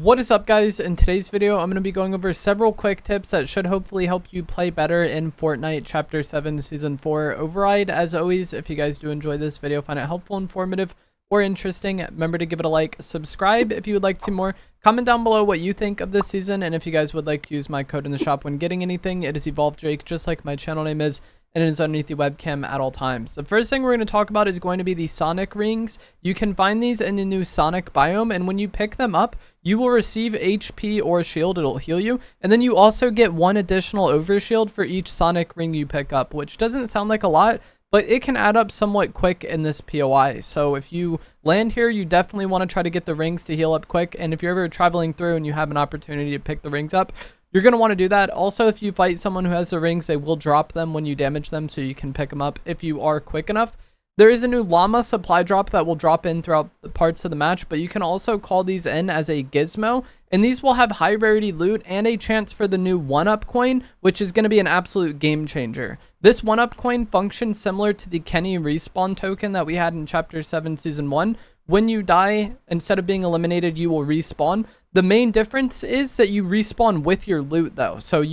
What is up, guys? In today's video I'm going to be going over several quick tips that should hopefully help you play better in Fortnite Chapter 7 Season 4 Override. As always, if you guys do enjoy this video, find it helpful, informative, or interesting, remember to give it a like, subscribe if you would like to see more, comment down below what you think of this season, and if you guys would like to use my code in the shop when getting anything, it is EvolvedDrake, just like my channel name is, and it is underneath the webcam at all times. The first thing we're going to talk about is going to be the Sonic rings. You can find these in the new Sonic biome, and when you pick them up, you will receive HP or shield. It'll heal you, and then you also get one additional overshield for each Sonic ring you pick up, which doesn't sound like a lot, but it can add up somewhat quick in this POI. So if you land here, you definitely want to try to get the rings to heal up quick, and if you're ever traveling through and you have an opportunity to pick the rings up, you're going to want to do that. Also, if you fight someone who has the rings, they will drop them when you damage them, so you can pick them up if you are quick enough. There is a new Llama supply drop that will drop in throughout the parts of the match, but you can also call these in as a gizmo, and these will have high rarity loot and a chance for the new 1-up coin, which is going to be an absolute game changer. This 1-up coin functions similar to the Kenny respawn token that we had in Chapter 7 Season 1. When you die, instead of being eliminated, you will respawn. The main difference is that you respawn with your loot, though. So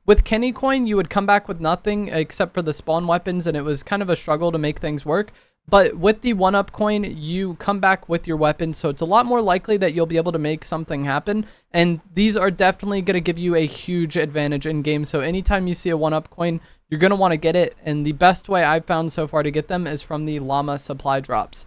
with Kenny coin, you would come back with nothing except for the spawn weapons, and it was kind of a struggle to make things work. But with the 1-up coin, you come back with your weapon, so it's a lot more likely that you'll be able to make something happen. And these are definitely going to give you a huge advantage in game. So anytime you see a 1-up coin, you're going to want to get it. And the best way I've found so far to get them is from the Llama supply drops.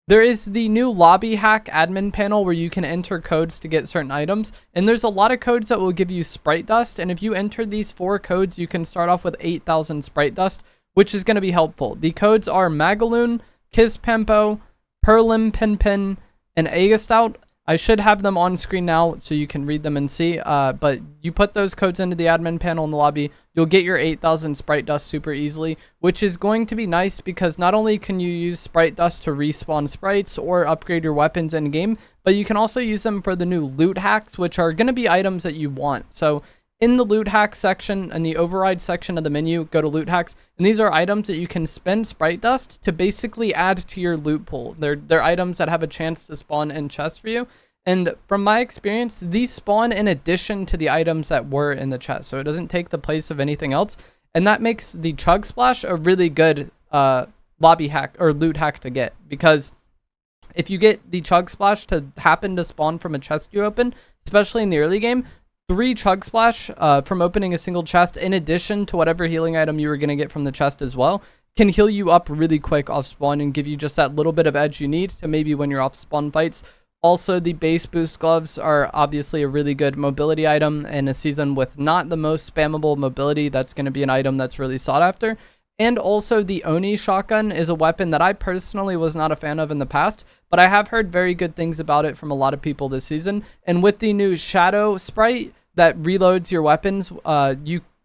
There is the new lobby hack admin panel where you can enter codes to get certain items, and there's a lot of codes that will give you sprite dust, and if you enter these 4 codes, you can start off with 8,000 sprite dust, which is going to be helpful. The codes are Magaloon, Kizpempo, Perlimpinpin, and Agastout. I should have them on screen now so you can read them and see, but you put those codes into the admin panel in the lobby, you'll get your 8,000 sprite dust super easily, which is going to be nice because not only can you use sprite dust to respawn sprites or upgrade your weapons in game, but you can also use them for the new loot hacks, which are going to be items that you want. So in the loot hacks section and the override section of the menu, go to loot hacks, and these are items that you can spend sprite dust to basically add to your loot pool. They're items that have a chance to spawn in chests for you. And from my experience, these spawn in addition to the items that were in the chest, so it doesn't take the place of anything else, and that makes the Chug Splash a really good lobby hack or loot hack to get, because if you get the Chug Splash to happen to spawn from a chest you open, especially in the early game, 3 Chug Splash from opening a single chest in addition to whatever healing item you were going to get from the chest as well can heal you up really quick off spawn and give you just that little bit of edge you need to maybe win your off spawn fights. Also, the base boost gloves are obviously a really good mobility item in a season with not the most spammable mobility. That's going to be an item that's really sought after. And also, the Oni shotgun is a weapon that I personally was not a fan of in the past, but I have heard very good things about it from a lot of people this season. And with the new Shadow sprite that reloads your weapons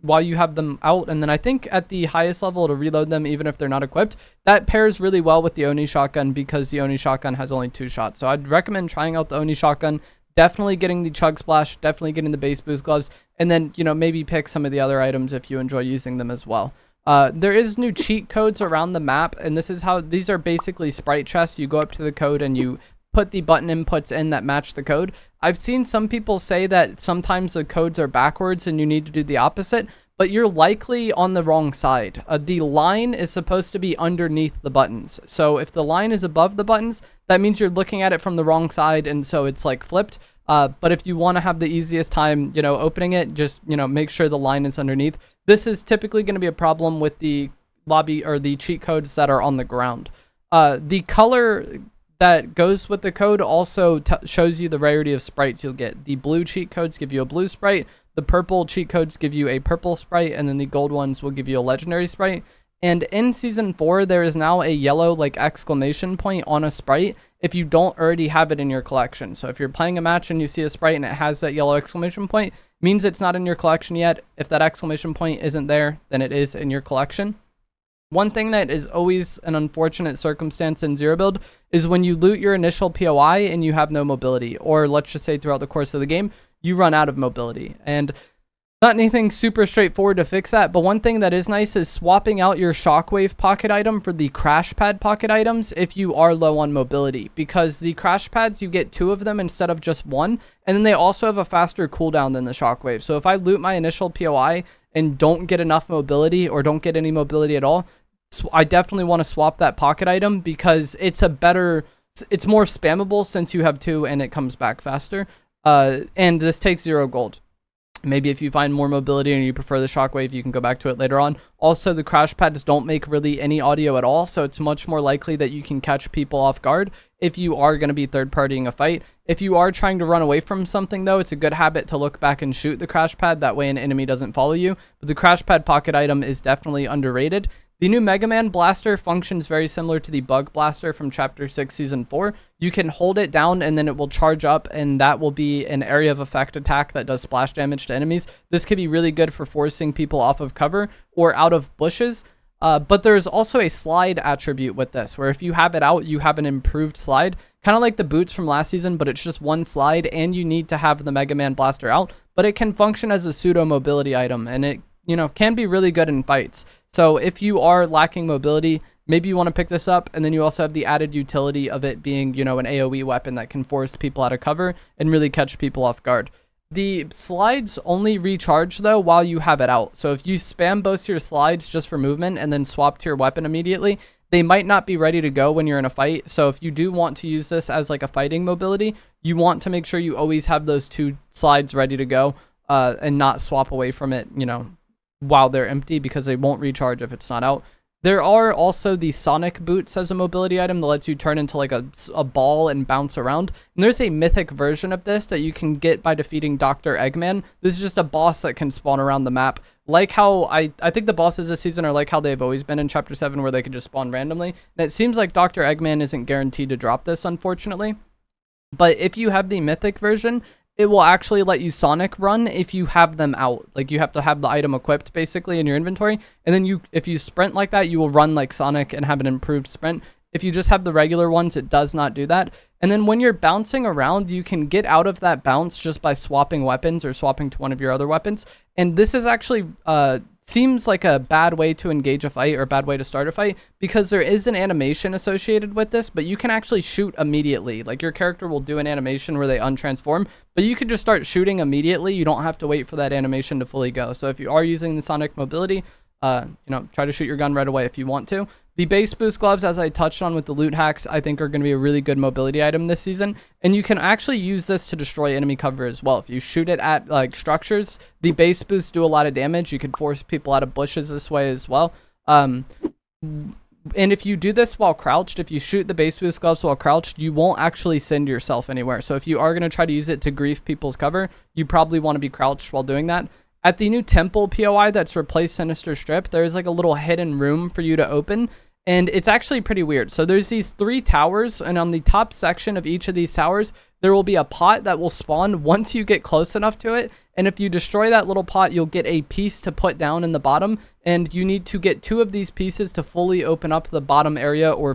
while you have them out, and then I think at the highest level to reload them even if they're not equipped, that pairs really well with the Oni shotgun because the Oni shotgun has only 2 shots. So I'd recommend trying out the Oni shotgun, definitely getting the Chug Splash, definitely getting the base boost gloves, and then maybe pick some of the other items if you enjoy using them as well. There is new cheat codes around the map, and this is how these are basically sprite chests. You go up to the code and you put the button inputs in that match the code. I've seen some people say that sometimes the codes are backwards and you need to do the opposite, but you're likely on the wrong side. The line is supposed to be underneath the buttons. So if the line is above the buttons, that means you're looking at it from the wrong side, and so it's like flipped. But if you want to have the easiest time, opening it, just, make sure the line is underneath. This is typically going to be a problem with the lobby or the cheat codes that are on the ground. The color that goes with the code also shows you the rarity of sprites you'll get. The blue cheat codes give you a blue sprite, the purple cheat codes give you a purple sprite, and then the gold ones will give you a legendary sprite. And in Season 4, there is now a yellow exclamation point on a sprite if you don't already have it in your collection. So if you're playing a match and you see a sprite and it has that yellow exclamation point, means it's not in your collection yet. If that exclamation point isn't there, then it is in your collection. One thing that is always an unfortunate circumstance in Zero Build is when you loot your initial POI and you have no mobility, or let's just say throughout the course of the game, you run out of mobility. And Not anything super straightforward to fix that, but one thing that is nice is swapping out your shockwave pocket item for the crash pad pocket items if you are low on mobility, because the crash pads, you get 2 of them instead of just 1, and then they also have a faster cooldown than the shockwave. So if I loot my initial POI and don't get enough mobility or don't get any mobility at all, I definitely want to swap that pocket item because it's more spammable since you have 2 and it comes back faster. And this takes 0 gold. Maybe if you find more mobility and you prefer the shockwave, you can go back to it later on. Also, the crash pads don't make really any audio at all, so it's much more likely that you can catch people off guard if you are going to be third-partying a fight. If you are trying to run away from something, though, it's a good habit to look back and shoot the crash pad. That way an enemy doesn't follow you. But the crash pad pocket item is definitely underrated. The new Mega Man blaster functions very similar to the bug blaster from Chapter 6 Season 4. You can hold it down and then it will charge up, and that will be an area of effect attack that does splash damage to enemies. This could be really good for forcing people off of cover or out of bushes. But there's also a slide attribute with this, where if you have it out, you have an improved slide. Kind of like the boots from last season, but it's just one slide, and you need to have the Mega Man blaster out. But it can function as a pseudo mobility item, and it can be really good in fights. So if you are lacking mobility, maybe you want to pick this up, and then you also have the added utility of it being, an AoE weapon that can force people out of cover and really catch people off guard. The slides only recharge, though, while you have it out. So if you spam both your slides just for movement and then swap to your weapon immediately, they might not be ready to go when you're in a fight. So if you do want to use this as like a fighting mobility, you want to make sure you always have those 2 slides ready to go and not swap away from it, while they're empty, because they won't recharge if it's not out. There are also the Sonic boots as a mobility item that lets you turn into like a ball and bounce around. And there's a mythic version of this that you can get by defeating Dr. Eggman. This is just a boss that can spawn around the map. Like how I think the bosses this season are like how they've always been in Chapter 7, where they can just spawn randomly. And it seems like Dr. Eggman isn't guaranteed to drop this, unfortunately. But if you have the mythic version, it will actually let you Sonic run if you have them out. Like, you have to have the item equipped basically in your inventory, and then if you sprint like that, you will run like Sonic and have an improved sprint. If you just have the regular ones, it does not do that. And then when you're bouncing around, you can get out of that bounce just by swapping weapons or swapping to one of your other weapons. And this is actually seems like a bad way to engage a fight or a bad way to start a fight, because there is an animation associated with this, but you can actually shoot immediately. Like, your character will do an animation where they untransform, but you can just start shooting immediately. You don't have to wait for that animation to fully go. So if you are using the Sonic mobility, try to shoot your gun right away if you want to. The base boost gloves, as I touched on with the loot hacks, I think are going to be a really good mobility item this season. And you can actually use this to destroy enemy cover as well. If you shoot it at like structures, the base boosts do a lot of damage. You can force people out of bushes this way as well. And if you do this while crouched, if you shoot the base boost gloves while crouched, you won't actually send yourself anywhere. So if you are going to try to use it to grief people's cover, you probably want to be crouched while doing that. At the new temple POI that's replaced Sinister Strip, there's like a little hidden room for you to open. And it's actually pretty weird. So there's these 3 towers, and on the top section of each of these towers, there will be a pot that will spawn once you get close enough to it. And if you destroy that little pot, you'll get a piece to put down in the bottom. And you need to get 2 of these pieces to fully open up the bottom area or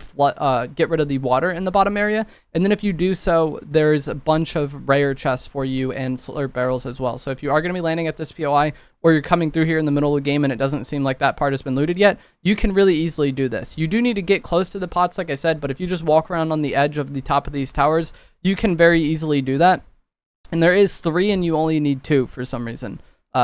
get rid of the water in the bottom area. And then if you do so, there's a bunch of rare chests for you and slurp barrels as well. So if you are going to be landing at this POI, or you're coming through here in the middle of the game and it doesn't seem like that part has been looted yet, you can really easily do this. You do need to get close to the pots, like I said, but if you just walk around on the edge of the top of these towers, you can very easily do that. And there is 3 and you only need 2 for some reason.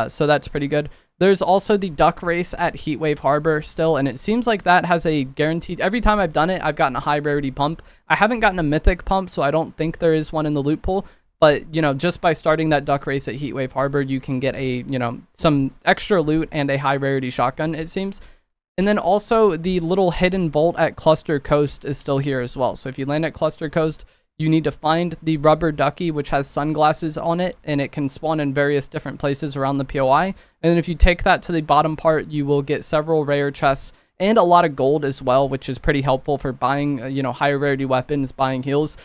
So that's pretty good. There's also the duck race at Heatwave Harbor still, and it seems like that has a guaranteed... Every time I've done it, I've gotten a high rarity pump. I haven't gotten a mythic pump, so I don't think there is one in the loot pool. But, just by starting that duck race at Heatwave Harbor, you can get a, some extra loot and a high rarity shotgun, it seems. And then also the little hidden vault at Cluster Coast is still here as well. So if you land at Cluster Coast, you need to find the rubber ducky, which has sunglasses on it, and it can spawn in various different places around the POI. And then if you take that to the bottom part, you will get several rare chests and a lot of gold as well, which is pretty helpful for buying, higher rarity weapons, buying heals.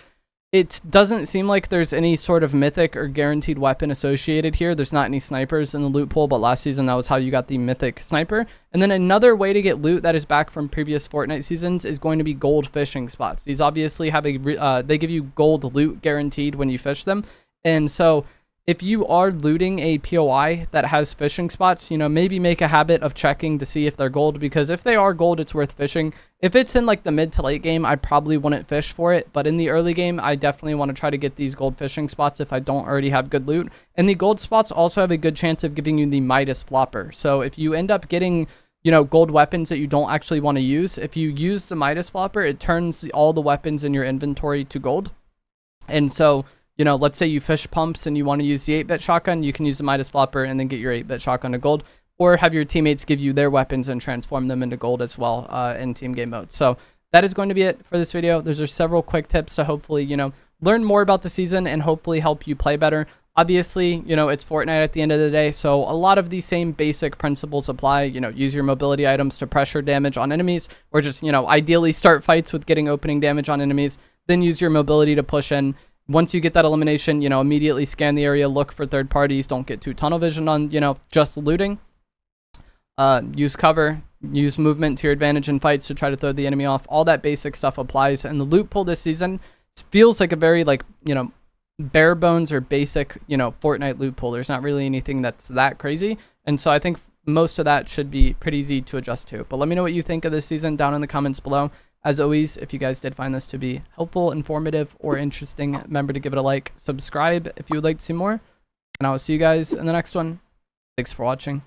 It doesn't seem like there's any sort of mythic or guaranteed weapon associated here. There's not any snipers in the loot pool, but last season that was how you got the mythic sniper. And then another way to get loot that is back from previous Fortnite seasons is going to be gold fishing spots. These obviously have they give you gold loot guaranteed when you fish them. And so if you are looting a POI that has fishing spots, you know, maybe make a habit of checking to see if they're gold, because if they are gold, it's worth fishing. If it's in like the mid to late game, I probably wouldn't fish for it, but in the early game, I definitely want to try to get these gold fishing spots if I don't already have good loot. And the gold spots also have a good chance of giving you the Midas flopper. So if you end up getting, you know, gold weapons that you don't actually want to use, if you use the Midas flopper, it turns all the weapons in your inventory to gold. And so, you know, let's say you fish pumps and you want to use the 8-bit shotgun, you can use the Midas flopper and then get your 8-bit shotgun to gold, or have your teammates give you their weapons and transform them into gold as well in team game mode. So that is going to be it for this video. Those are several quick tips to hopefully, you know, learn more about the season and hopefully help you play better. Obviously, you know, it's Fortnite at the end of the day, so a lot of the same basic principles apply. You know, use your mobility items to pressure damage on enemies, or just, you know, ideally start fights with getting opening damage on enemies, then use your mobility to push in. Once you get that elimination, you know, immediately scan the area, look for third parties, don't get too tunnel vision on, you know, just looting. Use cover, use movement to your advantage in fights to try to throw the enemy off. All that basic stuff applies, and the loot pool this season feels like a very, like, you know, bare bones or basic, you know, Fortnite loot pool. There's not really anything that's that crazy, and so I think most of that should be pretty easy to adjust to. But let me know what you think of this season down in the comments below. As always, if you guys did find this to be helpful, informative, or interesting, remember to give it a like, subscribe if you would like to see more, and I will see you guys in the next one. Thanks for watching.